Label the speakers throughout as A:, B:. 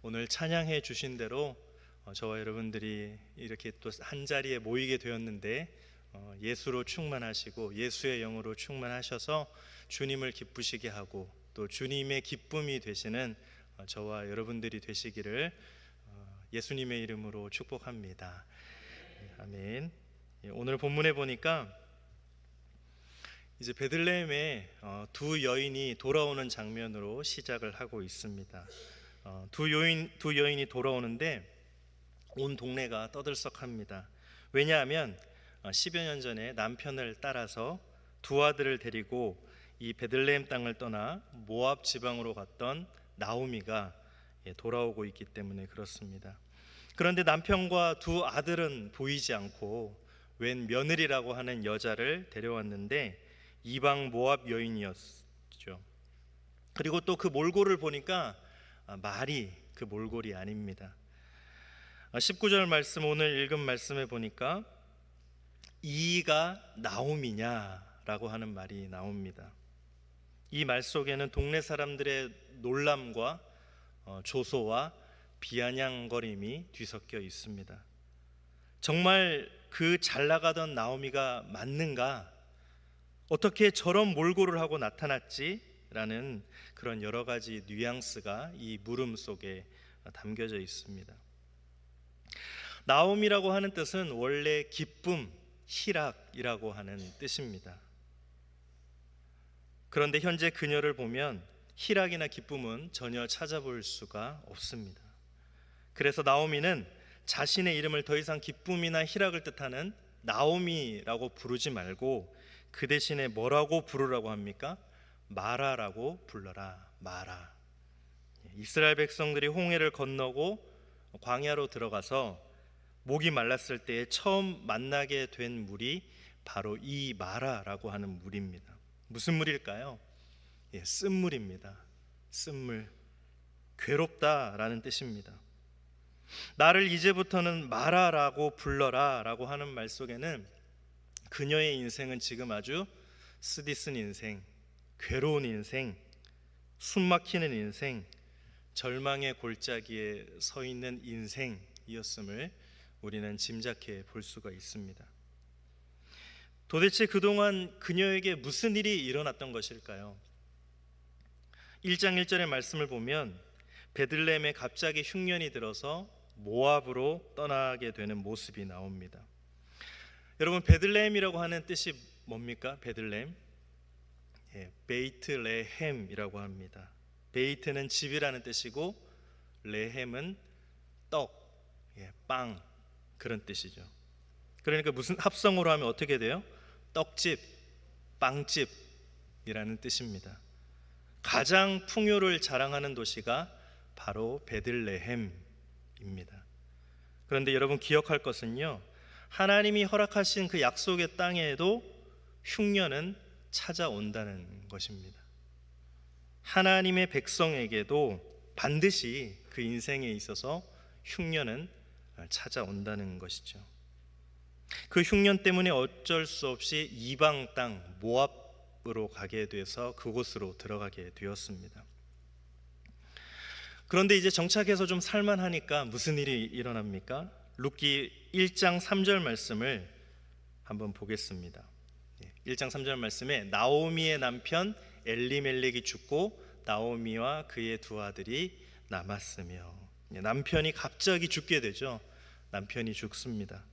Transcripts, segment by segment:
A: 오늘 찬양해 주신 대로 저와 여러분들이 이렇게 또 한 자리에 모이게 되었는데 예수로 충만하시고 예수의 영으로 충만하셔서 주님을 기쁘시게 하고 또 주님의 기쁨이 되시는 저와 여러분들이 되시기를 예수님의 이름으로 축복합니다. 아멘. 오늘 본문에 보니까 이제 베들레헴에 두 여인이 돌아오는 장면으로 시작을 하고 있습니다. 두 여인이 돌아오는데 온 동네가 떠들썩합니다. 왜냐하면 10여 년 전에 남편을 따라서 두 아들을 데리고 이 베들레헴 땅을 떠나 모압 지방으로 갔던 나오미가 돌아오고 있기 때문에 그렇습니다. 그런데 남편과 두 아들은 보이지 않고 웬 며느리라고 하는 여자를 데려왔는데 이방 모압 여인이었죠. 그리고 또 그 몰골을 보니까 말이 그 몰골이 아닙니다. 19절 말씀, 오늘 읽은 말씀에 보니까 이가 나오미냐라고 하는 말이 나옵니다. 이 말 속에는 동네 사람들의 놀람과 조소와 비아냥거림이 뒤섞여 있습니다. 정말 그 잘나가던 나오미가 맞는가? 어떻게 저런 몰골을 하고 나타났지? 라는 그런 여러 가지 뉘앙스가 이 물음 속에 담겨져 있습니다. 나오미라고 하는 뜻은 원래 기쁨, 희락이라고 하는 뜻입니다. 그런데 현재 그녀를 보면 희락이나 기쁨은 전혀 찾아볼 수가 없습니다. 그래서 나오미는 자신의 이름을 더 이상 기쁨이나 희락을 뜻하는 나오미라고 부르지 말고 그 대신에 뭐라고 부르라고 합니까? 마라라고 불러라. 마라. 이스라엘 백성들이 홍해를 건너고 광야로 들어가서 목이 말랐을 때 처음 만나게 된 물이 바로 이 마라라고 하는 물입니다. 무슨 물일까요? 쓴물입니다. 쓴물. 괴롭다라는 뜻입니다. 나를 이제부터는 마라라고 불러라 라고 하는 말 속에는 그녀의 인생은 지금 아주 쓰디쓴 인생, 괴로운 인생, 숨막히는 인생, 절망의 골짜기에 서 있는 인생이었음을 우리는 짐작해 볼 수가 있습니다. 도대체 그동안 그녀에게 무슨 일이 일어났던 것일까요? 1장 1절의 말씀을 보면 베들레헴에 갑자기 흉년이 들어서 모압으로 떠나게 되는 모습이 나옵니다. 여러분, 베들레헴이라고 하는 뜻이 뭡니까? 베들레헴? 베이트레헴이라고 합니다. 베이트는 집이라는 뜻이고 레헴은 떡, 빵, 그런 뜻이죠. 그러니까 무슨 합성어로 하면 어떻게 돼요? 떡집, 빵집이라는 뜻입니다. 가장 풍요를 자랑하는 도시가 바로 베들레헴입니다. 그런데 여러분 기억할 것은요, 하나님이 허락하신 그 약속의 땅에도 흉년은 찾아온다는 것입니다. 하나님의 백성에게도 반드시 그 인생에 있어서 흉년은 찾아온다는 것이죠. 그 흉년 때문에 어쩔 수 없이 이방 땅 모압으로 가게 돼서 그곳으로 들어가게 되었습니다. 그런데 이제 정착해서 좀 살만하니까 무슨 일이 일어납니까? 룻기 1장 3절 말씀을 한번 보겠습니다. 1장 3절 말씀에 나오미의 남편 엘리멜렉이 죽고 나오미와 그의 두 아들이 남았으며, 남편이 갑자기 죽게 되죠. 남편이 죽습니다.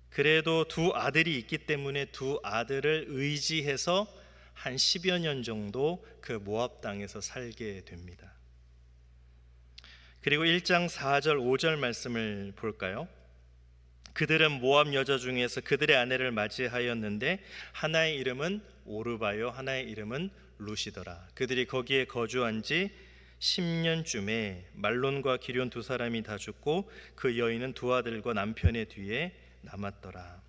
A: 그래도 두 아들이 있기 때문에 두 아들을 의지해서 한 10여 년 정도 그 모압 땅에서 살게 됩니다. 그리고 1장 4절 5절 말씀을 볼까요? 그들은 모압 여자 중에서 그들의 아내를 맞이하였는데 하나의 이름은 오르바요 하나의 이름은 룻이더라. 그들이 거기에 거주한 지 10년쯤에 말론과 기럨 두 사람이 다 죽고 그 여인은 두 아들과 남편의 뒤에 남았더라.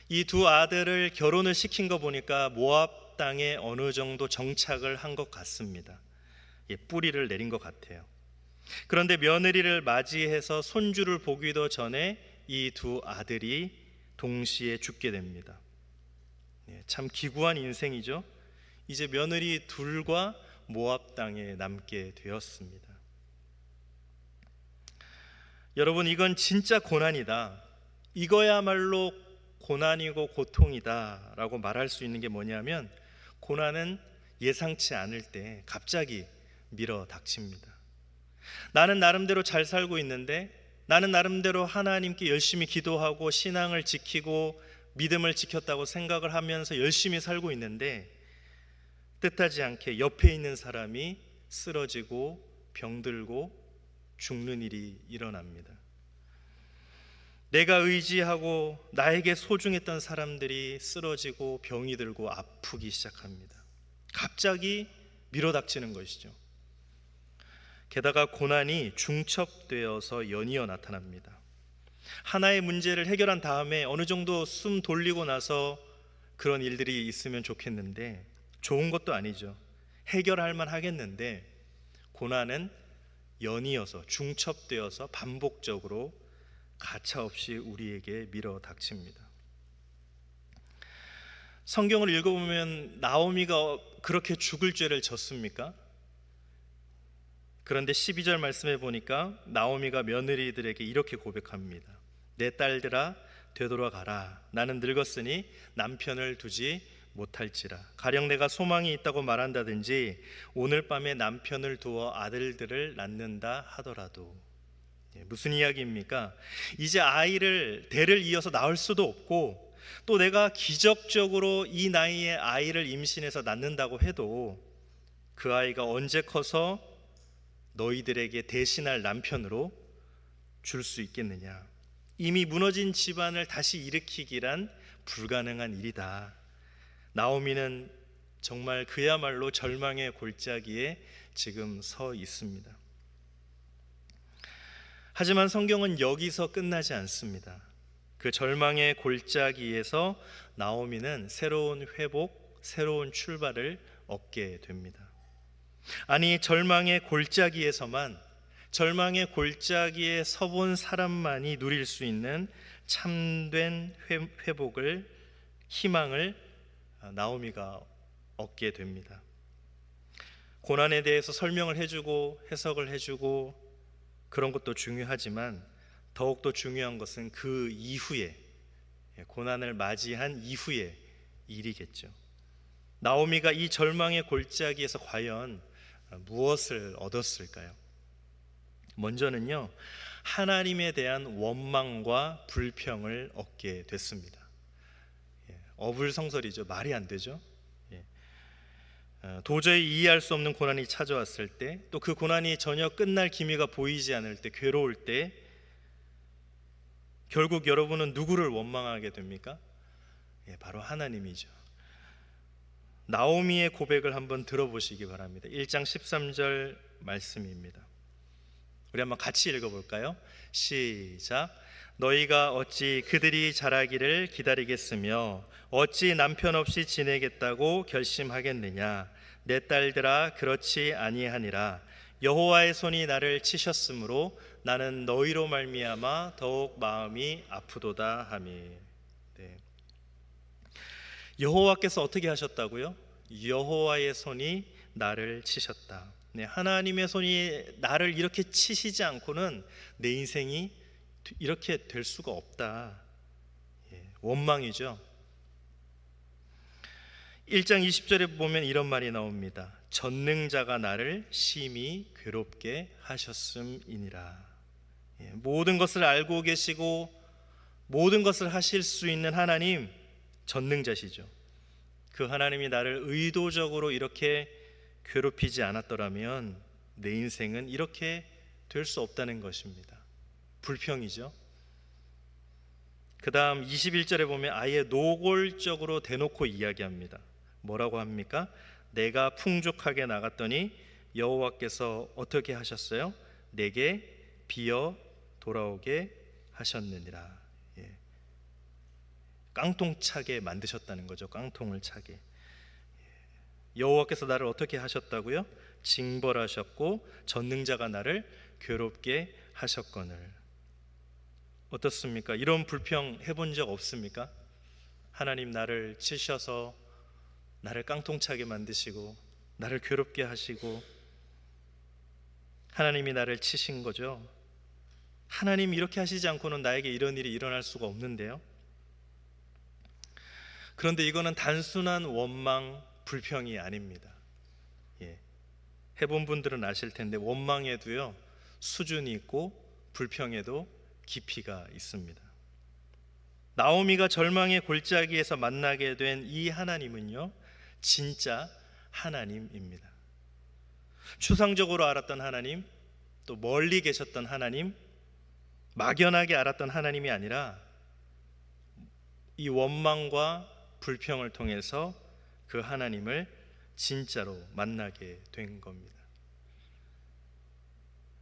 A: 이 두 아들을 결혼을 시킨 거 보니까 모압 땅에 어느 정도 정착을 한 것 같습니다. 뿌리를 내린 것 같아요. 그런데 며느리를 맞이해서 손주를 보기도 전에 이 두 아들이 동시에 죽게 됩니다. 참 기구한 인생이죠. 이제 며느리 둘과 모압 땅에 남게 되었습니다. 여러분, 이건 진짜 고난이다. 이거야말로 고난이고 고통이다 라고 말할 수 있는 게 뭐냐면, 고난은 예상치 않을 때 갑자기 밀어 닥칩니다. 나는 나름대로 잘 살고 있는데, 나는 나름대로 하나님께 열심히 기도하고 신앙을 지키고 믿음을 지켰다고 생각을 하면서 열심히 살고 있는데, 뜻하지 않게 옆에 있는 사람이 쓰러지고 병들고 죽는 일이 일어납니다. 내가 의지하고 나에게 소중했던 사람들이 쓰러지고 병이 들고 아프기 시작합니다. 갑자기 밀어닥치는 것이죠. 게다가 고난이 중첩되어서 연이어 나타납니다. 하나의 문제를 해결한 다음에 어느 정도 숨 돌리고 나서 그런 일들이 있으면 좋겠는데, 좋은 것도 아니죠. 해결할 만 하겠는데, 고난은 연이어서 중첩되어서 반복적으로 가차없이 우리에게 밀어닥칩니다. 성경을 읽어보면 나오미가 그렇게 죽을 죄를 졌습니까? 그런데 12절 말씀에 보니까 나오미가 며느리들에게 이렇게 고백합니다. 내 딸들아 되돌아가라. 나는 늙었으니 남편을 두지 못할지라. 가령 내가 소망이 있다고 말한다든지 오늘 밤에 남편을 두어 아들들을 낳는다 하더라도. 무슨 이야기입니까? 이제 아이를 대를 이어서 낳을 수도 없고, 또 내가 기적적으로 이 나이에 아이를 임신해서 낳는다고 해도 그 아이가 언제 커서 너희들에게 대신할 남편으로 줄 수 있겠느냐. 이미 무너진 집안을 다시 일으키기란 불가능한 일이다. 나오미는 정말 그야말로 절망의 골짜기에 지금 서 있습니다. 하지만 성경은 여기서 끝나지 않습니다. 그 절망의 골짜기에서 나오미는 새로운 회복, 새로운 출발을 얻게 됩니다. 아니, 절망의 골짜기에서만, 절망의 골짜기에 서본 사람만이 누릴 수 있는 참된 회복을, 희망을 나오미가 얻게 됩니다. 고난에 대해서 설명을 해주고 해석을 해주고 그런 것도 중요하지만, 더욱더 중요한 것은 그 이후에, 고난을 맞이한 이후의 일이겠죠. 나오미가 이 절망의 골짜기에서 과연 무엇을 얻었을까요? 먼저는요, 하나님에 대한 원망과 불평을 얻게 됐습니다. 어불성설이죠. 말이 안 되죠. 도저히 이해할 수 없는 고난이 찾아왔을 때, 또 그 고난이 전혀 끝날 기미가 보이지 않을 때, 괴로울 때, 결국 여러분은 누구를 원망하게 됩니까? 바로 하나님이죠. 나오미의 고백을 한번 들어보시기 바랍니다. 1장 13절 말씀입니다. 우리 한번 같이 읽어볼까요? 시작. 너희가 어찌 그들이 자라기를 기다리겠으며 어찌 남편 없이 지내겠다고 결심하겠느냐. 내 딸들아 그렇지 아니하니라. 여호와의 손이 나를 치셨으므로 나는 너희로 말미암아 더욱 마음이 아프도다 하미. 네. 여호와께서 어떻게 하셨다고요? 여호와의 손이 나를 치셨다. 네, 하나님의 손이 나를 이렇게 치시지 않고는 내 인생이 이렇게 될 수가 없다. 원망이죠. 1장 20절에 보면 이런 말이 나옵니다. 전능자가 나를 심히 괴롭게 하셨음이니라. 모든 것을 알고 계시고 모든 것을 하실 수 있는 하나님, 전능자시죠. 그 하나님이 나를 의도적으로 이렇게 괴롭히지 않았더라면 내 인생은 이렇게 될 수 없다는 것입니다. 불평이죠. 그 다음 21절에 보면 아예 노골적으로 대놓고 이야기합니다. 뭐라고 합니까? 내가 풍족하게 나갔더니 여호와께서 어떻게 하셨어요? 내게 비어 돌아오게 하셨느니라. 깡통차게 만드셨다는 거죠. 깡통을 차게. 여호와께서 나를 어떻게 하셨다고요? 징벌하셨고 전능자가 나를 괴롭게 하셨거늘. 어떻습니까? 이런 불평 해본 적 없습니까? 하나님 나를 치셔서 나를 깡통차게 만드시고 나를 괴롭게 하시고 하나님이 나를 치신 거죠. 하나님 이렇게 하시지 않고는 나에게 이런 일이 일어날 수가 없는데요. 그런데 이거는 단순한 원망, 불평이 아닙니다. 해본 분들은 아실 텐데 원망에도요 수준이 있고 불평에도 깊이가 있습니다. 나오미가 절망의 골짜기에서 만나게 된 이 하나님은요 진짜 하나님입니다. 추상적으로 알았던 하나님, 또 멀리 계셨던 하나님, 막연하게 알았던 하나님이 아니라 이 원망과 불평을 통해서 그 하나님을 진짜로 만나게 된 겁니다.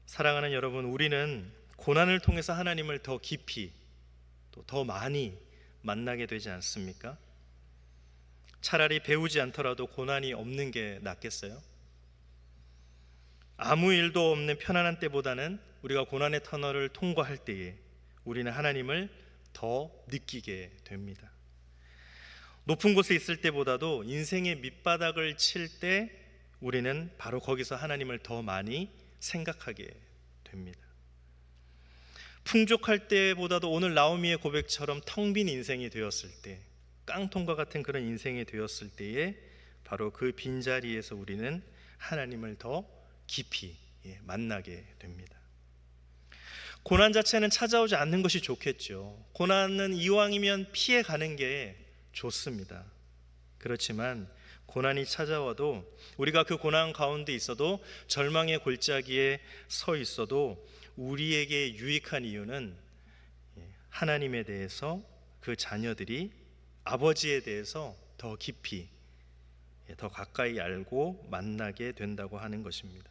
A: 사랑하는 여러분, 우리는 고난을 통해서 하나님을 더 깊이 또 더 많이 만나게 되지 않습니까? 차라리 배우지 않더라도 고난이 없는 게 낫겠어요? 아무 일도 없는 편안한 때보다는 우리가 고난의 터널을 통과할 때에 우리는 하나님을 더 느끼게 됩니다. 높은 곳에 있을 때보다도 인생의 밑바닥을 칠 때 우리는 바로 거기서 하나님을 더 많이 생각하게 됩니다. 풍족할 때보다도 오늘 나오미의 고백처럼 텅 빈 인생이 되었을 때, 깡통과 같은 그런 인생이 되었을 때에 바로 그 빈자리에서 우리는 하나님을 더 깊이 만나게 됩니다. 고난 자체는 찾아오지 않는 것이 좋겠죠. 고난은 이왕이면 피해가는 게 좋습니다. 그렇지만 고난이 찾아와도 우리가 그 고난 가운데 있어도 절망의 골짜기에 서 있어도 우리에게 유익한 이유는 하나님에 대해서, 그 자녀들이 아버지에 대해서 더 깊이 더 가까이 알고 만나게 된다고 하는 것입니다.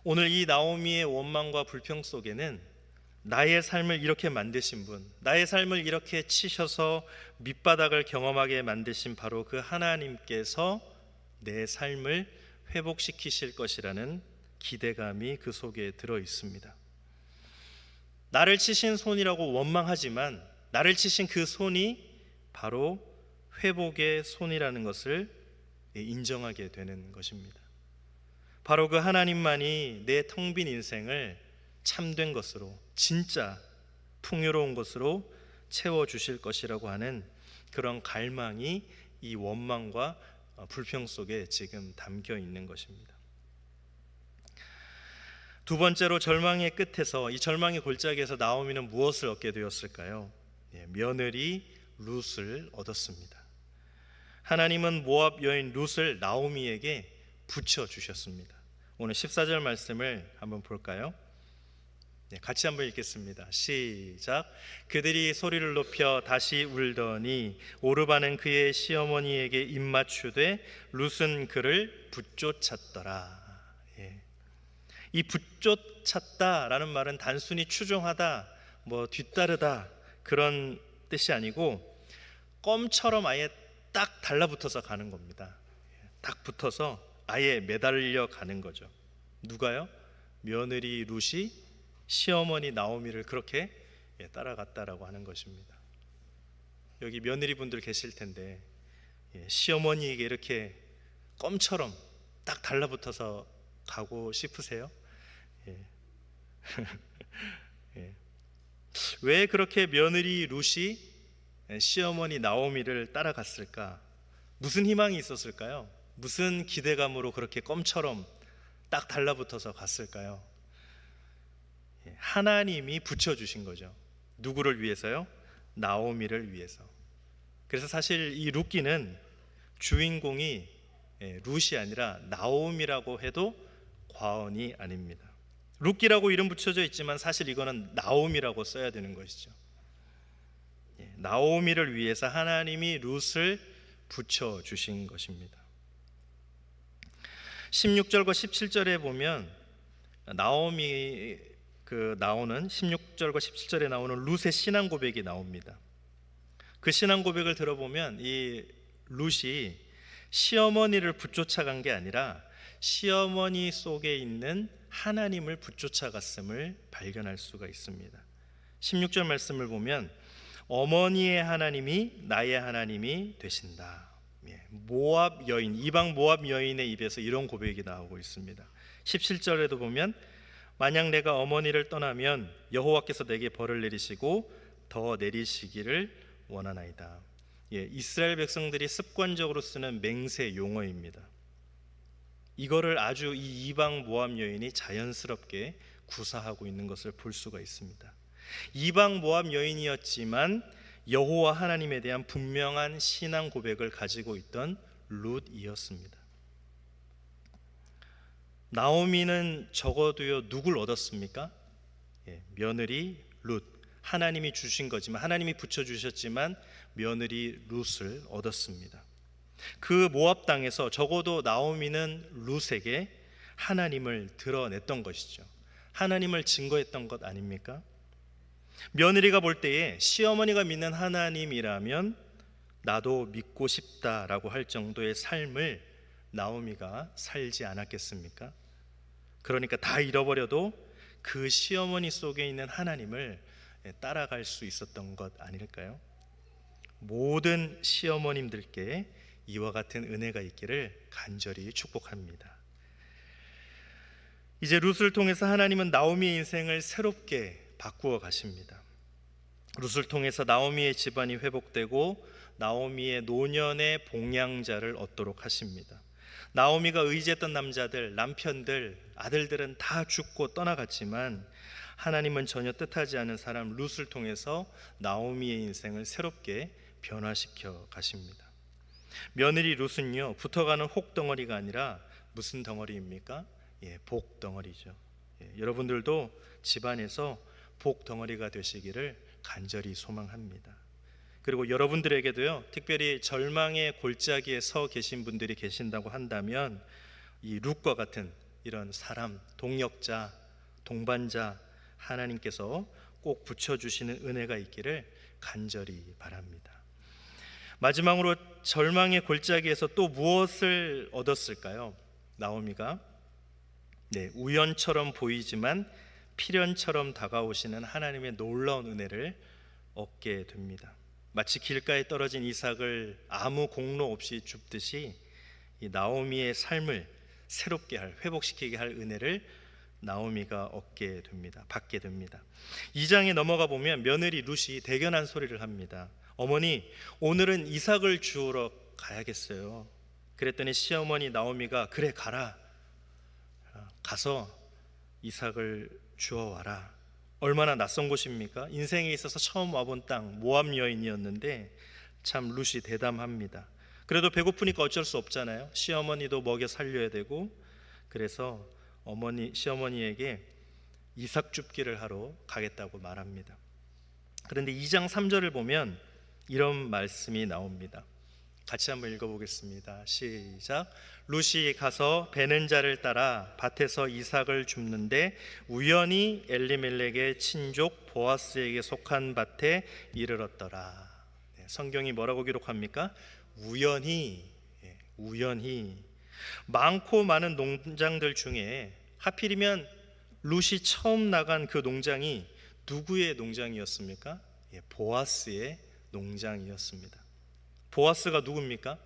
A: 오늘 이 나오미의 원망과 불평 속에는 나의 삶을 이렇게 만드신 분, 나의 삶을 이렇게 치셔서 밑바닥을 경험하게 만드신 바로 그 하나님께서 내 삶을 회복시키실 것이라는 기대감이 그 속에 들어 있습니다. 나를 치신 손이라고 원망하지만 나를 치신 그 손이 바로 회복의 손이라는 것을 인정하게 되는 것입니다. 바로 그 하나님만이 내 텅 빈 인생을 참된 것으로, 진짜 풍요로운 것으로 채워주실 것이라고 하는 그런 갈망이 이 원망과 불평 속에 지금 담겨 있는 것입니다. 두 번째로, 절망의 끝에서, 이 절망의 골짜기에서 나오미는 무엇을 얻게 되었을까요? 며느리 룻을 얻었습니다. 하나님은 모압 여인 룻을 나오미에게 붙여주셨습니다. 오늘 14절 말씀을 한번 볼까요? 같이 한번 읽겠습니다. 시작. 그들이 소리를 높여 다시 울더니 오르바는 그의 시어머니에게 입맞추되 룻은 그를 붙쫓았더라. 이 붙쫓았다라는 말은 단순히 추종하다, 뒤따르다 그런 뜻이 아니고 껌처럼 아예 딱 달라붙어서 가는 겁니다. 딱 붙어서 아예 매달려 가는 거죠. 누가요? 며느리 룻이 시어머니 나오미를 그렇게 따라갔다라고 하는 것입니다. 여기 며느리 분들 계실 텐데 시어머니에게 이렇게 껌처럼 딱 달라붙어서 가고 싶으세요? 왜 그렇게 며느리 룻이 시어머니 나오미를 따라갔을까? 무슨 희망이 있었을까요? 무슨 기대감으로 그렇게 껌처럼 딱 달라붙어서 갔을까요? 하나님이 붙여주신 거죠. 누구를 위해서요? 나오미를 위해서. 그래서 사실 이 룻기는 주인공이 룻이 아니라 나오미라고 해도 과언이 아닙니다. 룻기라고 이름 붙여져 있지만 사실 이거는 나오미라고 써야 되는 것이죠. 나오미를 위해서 하나님이 룻을 붙여주신 것입니다. 16절과 17절에 보면 나오미 나오는 16절과 17절에 나오는 룻의 신앙 고백이 나옵니다. 그 신앙 고백을 들어보면 이 룻이 시어머니를 붙쫓아간 게 아니라 시어머니 속에 있는 하나님을 붙쫓아갔음을 발견할 수가 있습니다. 16절 말씀을 보면 어머니의 하나님이 나의 하나님이 되신다. 모압 여인, 이방 모압 여인의 입에서 이런 고백이 나오고 있습니다. 17절에도 보면 만약 내가 어머니를 떠나면 여호와께서 내게 벌을 내리시고 더 내리시기를 원하나이다. 이스라엘 백성들이 습관적으로 쓰는 맹세 용어입니다. 이거를 아주 이 이방 모압 여인이 자연스럽게 구사하고 있는 것을 볼 수가 있습니다. 이방 모압 여인이었지만 여호와 하나님에 대한 분명한 신앙 고백을 가지고 있던 룻이었습니다. 나오미는 적어도요 누굴 얻었습니까? 며느리 룻. 하나님이 주신 거지만, 하나님이 붙여주셨지만 며느리 룻을 얻었습니다. 그 모압 땅에서 적어도 나오미는 룻에게 하나님을 드러냈던 것이죠. 하나님을 증거했던 것 아닙니까? 며느리가 볼 때에 시어머니가 믿는 하나님이라면 나도 믿고 싶다라고 할 정도의 삶을 나오미가 살지 않았겠습니까? 그러니까 다 잃어버려도 그 시어머니 속에 있는 하나님을 따라갈 수 있었던 것 아닐까요? 모든 시어머님들께 이와 같은 은혜가 있기를 간절히 축복합니다. 이제 룻을 통해서 하나님은 나오미의 인생을 새롭게 바꾸어 가십니다. 룻을 통해서 나오미의 집안이 회복되고 나오미의 노년의 봉양자를 얻도록 하십니다. 나오미가 의지했던 남자들, 남편들, 아들들은 다 죽고 떠나갔지만 하나님은 전혀 뜻하지 않은 사람 룻을 통해서 나오미의 인생을 새롭게 변화시켜 가십니다. 며느리 룻은요 붙어가는 혹덩어리가 아니라 무슨 덩어리입니까? 복덩어리죠. 여러분들도 집안에서 복덩어리가 되시기를 간절히 소망합니다. 그리고 여러분들에게도요 특별히 절망의 골짜기에 서 계신 분들이 계신다고 한다면 이 룻과 같은 이런 사람, 동역자, 동반자 하나님께서 꼭 붙여주시는 은혜가 있기를 간절히 바랍니다. 마지막으로 절망의 골짜기에서 또 무엇을 얻었을까요? 나오미가 우연처럼 보이지만 필연처럼 다가오시는 하나님의 놀라운 은혜를 얻게 됩니다. 마치 길가에 떨어진 이삭을 아무 공로 없이 줍듯이 이 나오미의 삶을 새롭게 할, 회복시키게 할 은혜를 나오미가 얻게 됩니다. 받게 됩니다. 2장에 넘어가 보면 며느리 룻이 대견한 소리를 합니다. 어머니, 오늘은 이삭을 주우러 가야겠어요. 그랬더니 시어머니 나오미가 그래 가라. 가서 이삭을 주워와라. 얼마나 낯선 곳입니까? 인생에 있어서 처음 와본 땅 모압 여인이었는데 참 룻이 대담합니다. 그래도 배고프니까 어쩔 수 없잖아요. 시어머니도 먹여 살려야 되고 그래서 시어머니에게 이삭 줍기를 하러 가겠다고 말합니다. 그런데 2장 3절을 보면 이런 말씀이 나옵니다. 같이 한번 읽어보겠습니다. 시작. 룻이 가서 베는 자를 따라 밭에서 이삭을 줍는데 우연히 엘리멜렉의 친족 보아스에게 속한 밭에 이르렀더라. 성경이 뭐라고 기록합니까? 우연히. 우연히. 많고 많은 농장들 중에 하필이면 룻이 처음 나간 그 농장이 누구의 농장이었습니까? 보아스의 농장이었습니다. 보아스가 누굽니까?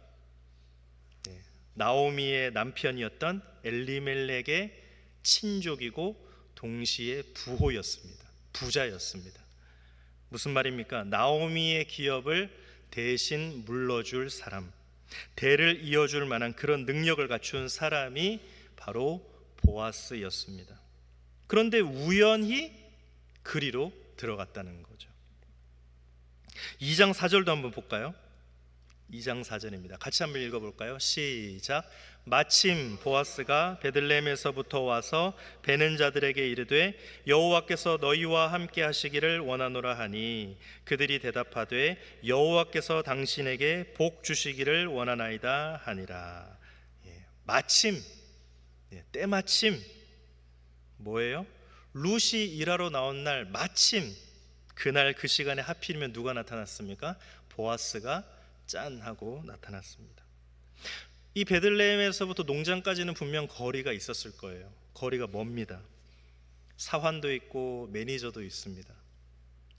A: 나오미의 남편이었던 엘리멜렉의 친족이고 동시에 부호였습니다. 부자였습니다. 무슨 말입니까? 나오미의 기업을 대신 물러줄 사람, 대를 이어줄 만한 그런 능력을 갖춘 사람이 바로 보아스였습니다. 그런데 우연히 그리로 들어갔다는 거죠. 2장 4절도 한번 볼까요? 2장 4절입니다. 같이 한번 읽어볼까요? 시작. 마침 보아스가 베들레헴에서부터 와서 베는 자들에게 이르되 여호와께서 너희와 함께 하시기를 원하노라 하니 그들이 대답하되 여호와께서 당신에게 복 주시기를 원하나이다 하니라. 마침, 때마침. 뭐예요? 룻이 일하러 나온 날 마침 그날 그 시간에 하필이면 누가 나타났습니까? 보아스가 짠 하고 나타났습니다. 이 베들레헴에서부터 농장까지는 분명 거리가 있었을 거예요. 거리가 멉니다. 사환도 있고 매니저도 있습니다.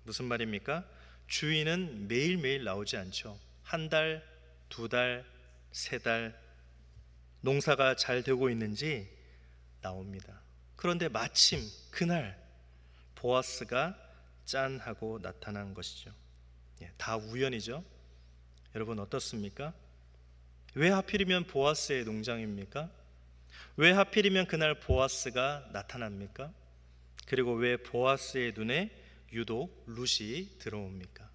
A: 무슨 말입니까? 주인은 매일매일 나오지 않죠. 한 달, 두 달, 세 달 농사가 잘 되고 있는지 나옵니다. 그런데 마침 그날 보아스가 짠 하고 나타난 것이죠. 다 우연이죠. 여러분 어떻습니까? 왜 하필이면 보아스의 농장입니까? 왜 하필이면 그날 보아스가 나타납니까? 그리고 왜 보아스의 눈에 유독 룻이 들어옵니까?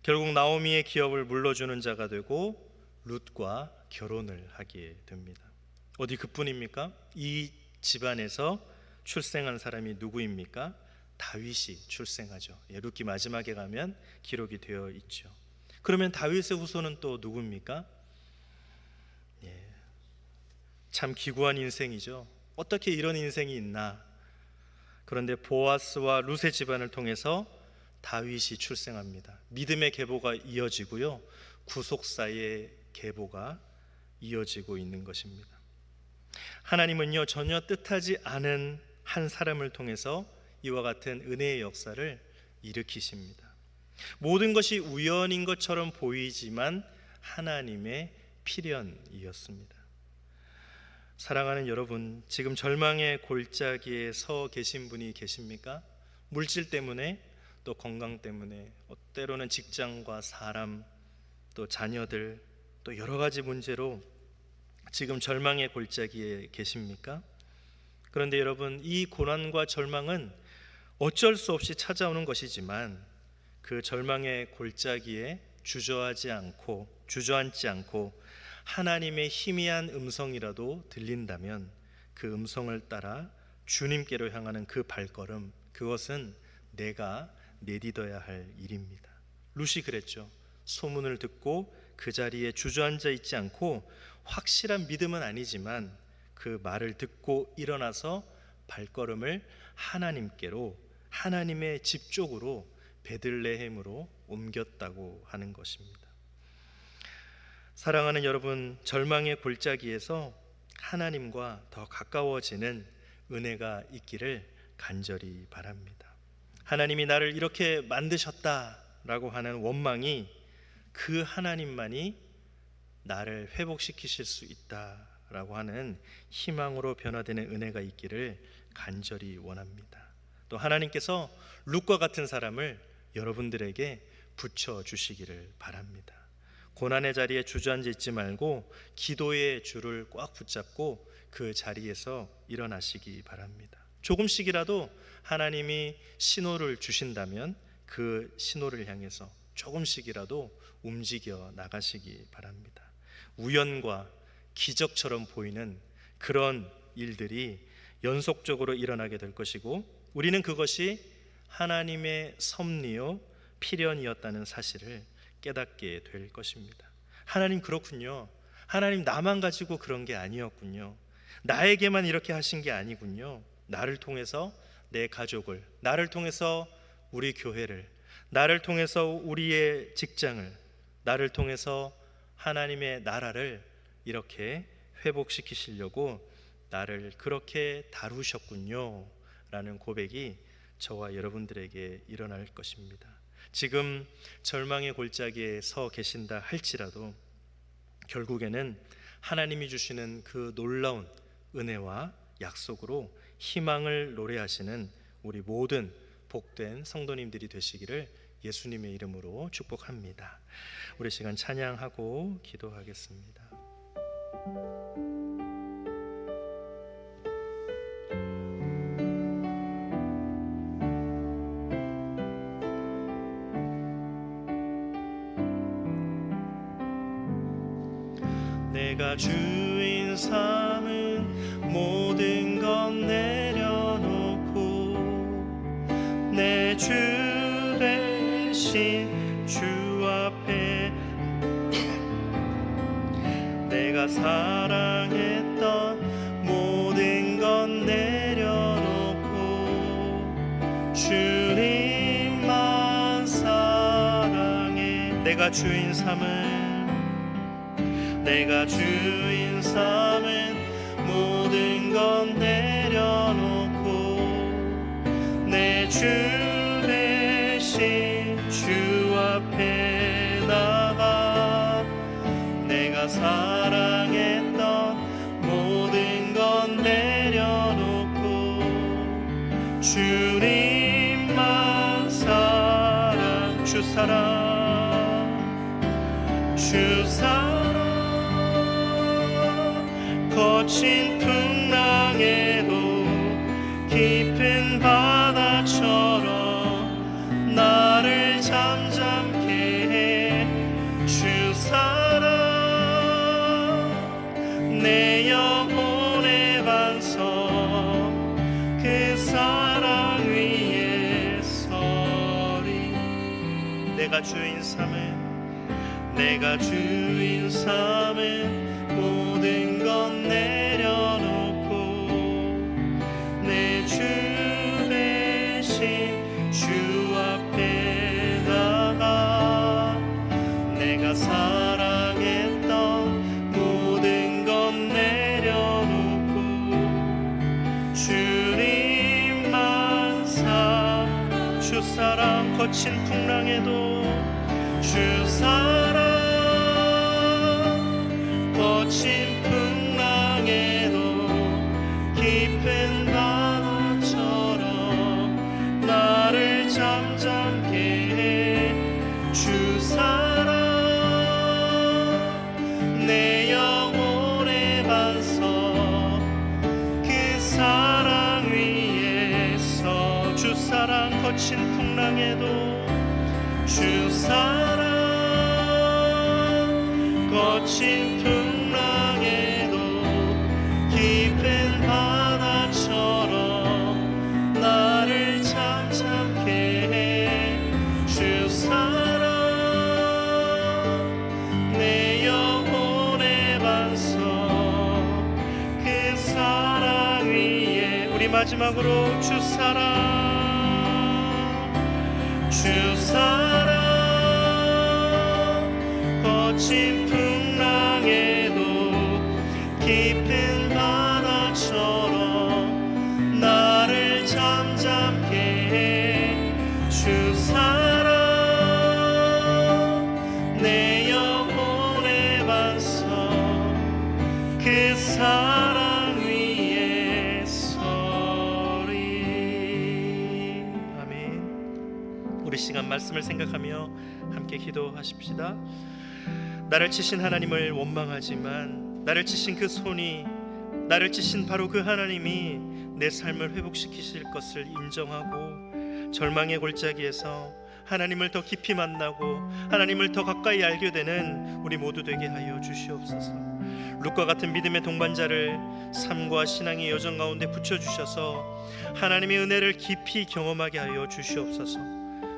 A: 결국 나오미의 기업을 물러주는 자가 되고 룻과 결혼을 하게 됩니다. 어디 그뿐입니까? 이 집안에서 출생한 사람이 누구입니까? 다윗이 출생하죠. 룻기 마지막에 가면 기록이 되어 있죠. 그러면 다윗의 후손은 또 누굽니까? 참 기구한 인생이죠. 어떻게 이런 인생이 있나? 그런데 보아스와 룻의 집안을 통해서 다윗이 출생합니다. 믿음의 계보가 이어지고요, 구속사의 계보가 이어지고 있는 것입니다. 하나님은요, 전혀 뜻하지 않은 한 사람을 통해서 이와 같은 은혜의 역사를 일으키십니다. 모든 것이 우연인 것처럼 보이지만 하나님의 필연이었습니다. 사랑하는 여러분, 지금 절망의 골짜기에 서 계신 분이 계십니까? 물질 때문에, 또 건강 때문에, 때로는 직장과 사람, 또 자녀들, 또 여러 가지 문제로 지금 절망의 골짜기에 계십니까? 그런데 여러분, 이 고난과 절망은 어쩔 수 없이 찾아오는 것이지만 그 절망의 골짜기에 주저앉지 않고 하나님의 희미한 음성이라도 들린다면 그 음성을 따라 주님께로 향하는 그 발걸음, 그것은 내가 내딛어야 할 일입니다. 룻이 그랬죠. 소문을 듣고 그 자리에 주저앉아 있지 않고 확실한 믿음은 아니지만 그 말을 듣고 일어나서 발걸음을 하나님께로, 하나님의 집 쪽으로, 베들레헴으로 옮겼다고 하는 것입니다. 사랑하는 여러분, 절망의 골짜기에서 하나님과 더 가까워지는 은혜가 있기를 간절히 바랍니다. 하나님이 나를 이렇게 만드셨다라고 하는 원망이 그 하나님만이 나를 회복시키실 수 있다라고 하는 희망으로 변화되는 은혜가 있기를 간절히 원합니다. 또 하나님께서 룻과 같은 사람을 여러분들에게 붙여주시기를 바랍니다. 고난의 자리에 주저앉아 있지 말고 기도의 줄을 꽉 붙잡고 그 자리에서 일어나시기 바랍니다. 조금씩이라도 하나님이 신호를 주신다면 그 신호를 향해서 조금씩이라도 움직여 나가시기 바랍니다. 우연과 기적처럼 보이는 그런 일들이 연속적으로 일어나게 될 것이고, 우리는 그것이 하나님의 섭리요 필연이었다는 사실을 깨닫게 될 것입니다. 하나님 그렇군요. 하나님 나만 가지고 그런 게 아니었군요. 나에게만 이렇게 하신 게 아니군요. 나를 통해서 내 가족을, 나를 통해서 우리 교회를, 나를 통해서 우리의 직장을, 나를 통해서 하나님의 나라를 이렇게 회복시키시려고 나를 그렇게 다루셨군요 라는 고백이 저와 여러분들에게 일어날 것입니다. 지금 절망의 골짜기에 서 계신다 할지라도 결국에는 하나님이 주시는 그 놀라운 은혜와 약속으로 희망을 노래하시는 우리 모든 복된 성도님들이 되시기를 예수님의 이름으로 축복합니다. 우리 시간 찬양하고 기도하겠습니다. 내가 주인 삼은 모든 건 내려놓고 내 주 대신 주 앞에 내가 사랑했던 모든 건 내려놓고 주님만 사랑해. 내가 주인 삼은 모든 건 내려놓고 내 주 대신 주 앞에 나가 내가 사랑했던 모든 건 내려놓고 주님만 사랑 주 사랑 주 사랑 거친 풍랑에도 깊은 바다처럼 나를 잠잠케 해 주 사랑 내 영혼의 반석 그 사랑 위에 서리 내가 주인 삼은 모든 것 내려놓고 내 주 대신 주 앞에 나가 내가 사랑했던 모든 것 내려놓고 주님만 주 사랑 거친 풍랑에도 주 사랑 거친 풍랑에도 깊은 바다처럼 나를 잠잠케 해 주 사랑 내 영혼의 반석 그 사랑 위에서 주 사랑 거친 풍랑에도 주 사랑 거친 풍랑에도 깊은 바다처럼 나를 잠잠케 해 주 사랑 내 영혼의 반석 그 사랑 위에 우리 마지막으로 주 사랑 거친 풍랑에도 깊은 바다처럼 나를 잠잠케 해 주 사랑 내 영혼의 반석 그 사랑 위에 서리 아멘. 우리 시간 말씀을 생각하며 함께 기도하십시다. 나를 치신 하나님을 원망하지만 나를 치신 그 손이 나를 치신 바로 그 하나님이 내 삶을 회복시키실 것을 인정하고 절망의 골짜기에서 하나님을 더 깊이 만나고 하나님을 더 가까이 알게 되는 우리 모두 되게 하여 주시옵소서. 룻과 같은 믿음의 동반자를 삶과 신앙의 여정 가운데 붙여주셔서 하나님의 은혜를 깊이 경험하게 하여 주시옵소서.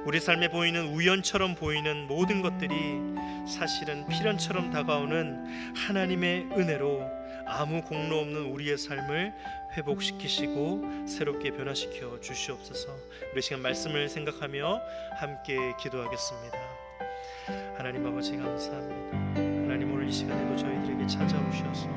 A: 우리 삶에 보이는 우연처럼 보이는 모든 것들이 사실은 필연처럼 다가오는 하나님의 은혜로 아무 공로 없는 우리의 삶을 회복시키시고 새롭게 변화시켜 주시옵소서. 우리 시간 말씀을 생각하며 함께 기도하겠습니다. 하나님 아버지 감사합니다. 하나님 오늘 이 시간에도 저희들에게 찾아오셔서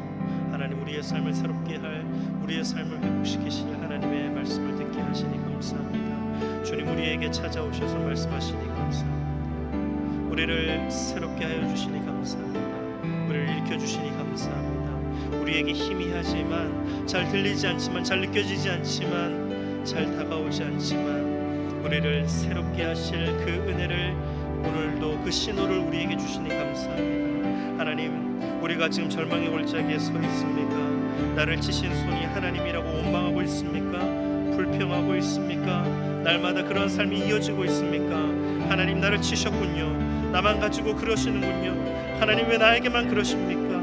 A: 하나님 우리의 삶을 새롭게 할 우리의 삶을 회복시키실 하나님의 말씀을 듣게 하시니 감사합니다. 주님 우리에게 찾아오셔서 말씀하시니 감사합니다. 우리를 새롭게 하여 주시니 감사합니다. 우리를 일으켜주시니 감사합니다. 우리에게 희미하지만 잘 들리지 않지만 잘 느껴지지 않지만 잘 다가오지 않지만 우리를 새롭게 하실 그 은혜를 오늘도 그 신호를 우리에게 주시니 감사합니다. 하나님 우리가 지금 절망의 골짜기에 서 있습니까? 나를 치신 손이 하나님이라고 원망하고 있습니까? 불평하고 있습니까? 날마다 그런 삶이 이어지고 있습니까? 하나님 나를 치셨군요. 나만 가지고 그러시는군요. 하나님 왜 나에게만 그러십니까?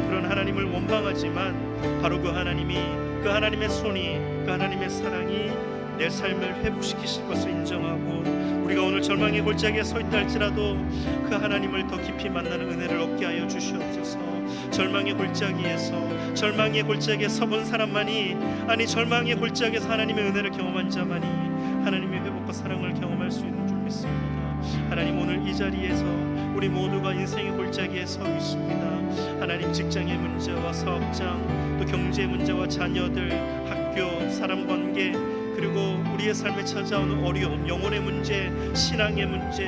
A: 그런 하나님을 원망하지만 바로 그 하나님이 그 하나님의 손이 그 하나님의 사랑이 내 삶을 회복시키실 것을 인정하고 우리가 오늘 절망의 골짜기에 서 있다 할지라도 그 하나님을 더 깊이 만나는 은혜를 얻게 하여 주시옵소서. 절망의 골짜기에 서본 사람만이 아니 절망의 골짜기에서 하나님의 은혜를 경험한 자만이 하나님의 회복과 사랑을 경험할 수 있는 줄 믿습니다. 하나님 오늘 이 자리에서 우리 모두가 인생의 골짜기에 서 있습니다. 하나님 직장의 문제와 사업장 또 경제의 문제와 자녀들 학교 사람관계 그리고 우리의 삶에 찾아오는 어려움 영혼의 문제 신앙의 문제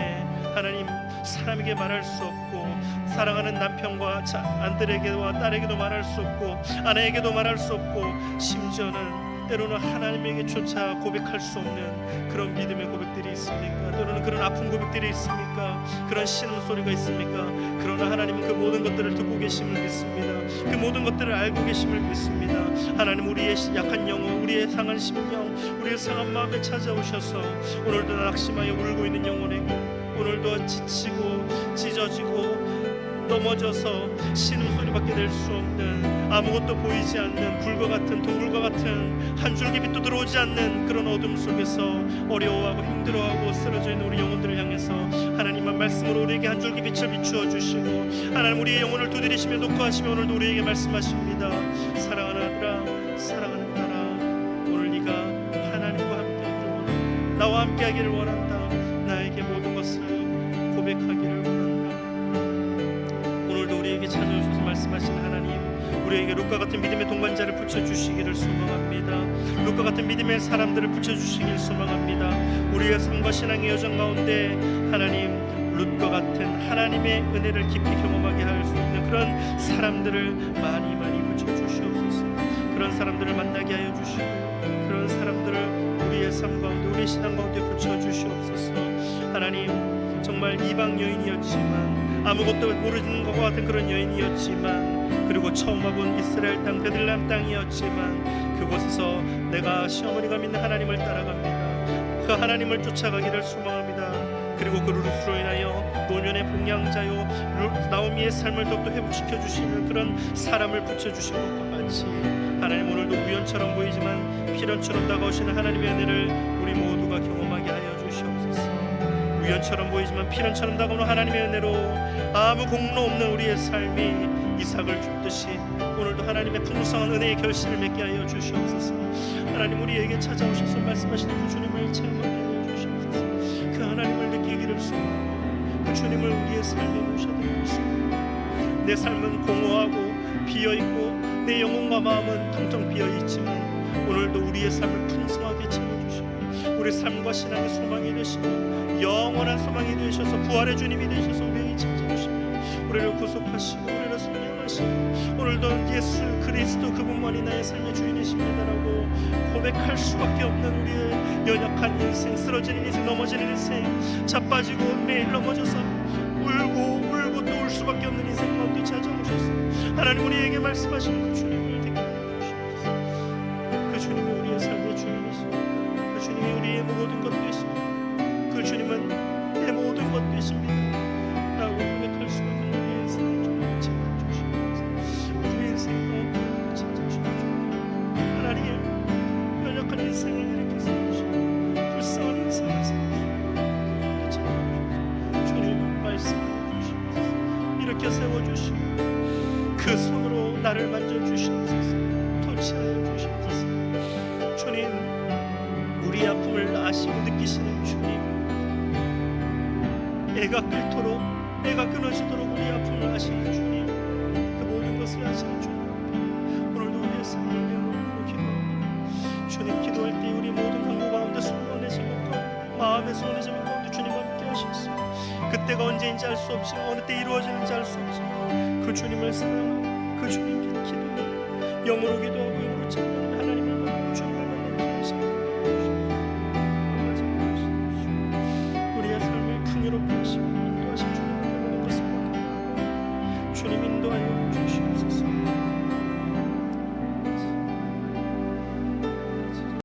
A: 하나님 사람에게 말할 수 없고 사랑하는 남편과 아들에게와 딸에게도 말할 수 없고 아내에게도 말할 수 없고 심지어는 때로는 하나님에게조차 고백할 수 없는 그런 믿음의 고백들이 있습니까? 때로는 그런 아픈 고백들이 있습니까? 그런 신음소리가 있습니까? 그러나 하나님은 그 모든 것들을 듣고 계심을 믿습니다. 그 모든 것들을 알고 계심을 믿습니다. 하나님, 우리의 약한 영혼, 우리의 상한 심령, 우리의 상한 마음에 찾아오셔서 오늘도 낙심하여 울고 있는 영혼에게, 오늘도 지치고 찢어지고 넘어져서 신음소리밖에 낼 수 없는, 아무것도 보이지 않는 불과 같은, 동굴과 같은, 한 줄기 빛도 들어오지 않는 그런 어둠 속에서 어려워하고 힘들어하고 쓰러져 있는 우리 영혼들을 향해서 하나님의 말씀으로 우리에게 한 줄기 빛을 비추어 주시고, 하나님, 우리의 영혼을 두드리시며 녹화하시며 오늘도 우리에게 말씀하십니다. 사랑하는 아들아, 사랑하는 딸아, 오늘 네가 하나님과 함께하기를 원한다. 나와 함께하기를 원한다. 나에게 모든 것을 고백하기를 원한다. 오늘도 우리에게 찾아오셔서 말씀하신 하나님, 우리에게 룻과 같은 믿음의 동반자를 붙여주시기를 소망합니다. 룻과 같은 믿음의 사람들을 붙여주시기를 소망합니다. 우리의 삶과 신앙의 여정 가운데 하나님, 룻과 같은 하나님의 은혜를 깊이 경험하게 할 수 있는 그런 사람들을 많이 붙여주시옵소서. 그런 사람들을 만나게 하여 주시고, 그런 사람들을 우리의 삶 가운데, 우리의 신앙 가운데 붙여주시옵소서. 하나님, 정말 이방 여인이었지만, 아무것도 모르는 것과 같은 그런 여인이었지만, 그리고 처음 와본 이스라엘 땅, 베들레헴 땅이었지만, 그곳에서 내가 시어머니가 믿는 하나님을 따라갑니다. 그 하나님을 쫓아가기를 소망합니다. 그리고 그 룻으로 인하여 노년의 봉양자요 나오미의 삶을 더욱더 회복시켜 주시는 그런 사람을 붙여주신 것과 같이, 하나님, 오늘도 우연처럼 보이지만 필연처럼 다가오시는 하나님의 은혜를 우리 모두가 경험하게 하여 주시옵소서. 우연처럼 보이지만 필연처럼 다가오는 하나님의 은혜로 아무 공로 없는 우리의 삶이 이삭을 줍듯이 오늘도 하나님의 풍성한 은혜의 결실을 맺게 하여 주시옵소서. 하나님, 우리에게 찾아오셔서 말씀하시는 그 주님을 체험하게 하여 주시옵소서. 그 하나님을 느끼기를 소망하고, 그 주님을 우리의 삶에 모셔드리고 있습니다. 내 삶은 공허하고 비어있고 내 영혼과 마음은 텅텅 비어있지만, 오늘도 우리의 삶을 풍성하게 채워주시고, 우리 삶과 신앙의 소망이 되시고 영원한 소망이 되셔서 부활의 주님이 되셔서 우리에게 찾아오시며 우리를 구속하시고 우리를 성령하시고, 오늘도 예수 그리스도 그분만이 나의 삶의 주인이십니다라고 고백할 수밖에 없는 우리의 연약한 인생, 쓰러지는 인생, 넘어지는 인생, 자빠지고 매일 넘어져서 울고 또 울 수밖에 없는 인생 가운데 찾아오셔서 하나님, 우리에게 말씀하시는 그 주님을 듣게 하여 주시옵소서. 그 주님이 우리의 삶의 주인이시고, 그 주님이 우리의 모든 것 되시고, 그 주님은 내 모든 것 되십니다 라고 고백할 수밖에 없는 우리의 인생을 좀 찾아주시옵소서. 우리의 인생 가운데 찾아주시옵소서. 하나님, 연약한 인생을 이렇게 세우시고 불쌍한 인생을 세우시고 찾아주시옵소서. 주님 말씀해 주시옵소서. 이렇게 세워주시고 그 손으로 나를 만져주시옵소서. 터치하여 주시옵소서. 주님, 우리의 아픔을 아시고 느끼시는 주님, 애가 끓도록, 애가 끊어지도록 우리의 아픔을 아시는 주님, 그 모든 것을 아시는 주님 앞에 오늘도 우리의 삶을 내어놓고 기도합니다. 주님, 기도할 때 우리 모든 한국 가운데 소원의 제목 가운데, 마음의 소원의 제목 가운데 주님 함께 하셨습니다. 그때가 언제인지 알 수 없지만, 어느 때 이루어지는지 알 수 없지만, 그 주님을 사랑하고 그 주님께 기도하고 영으로 기도하고 영으로 찬양하는 하나님을 만나고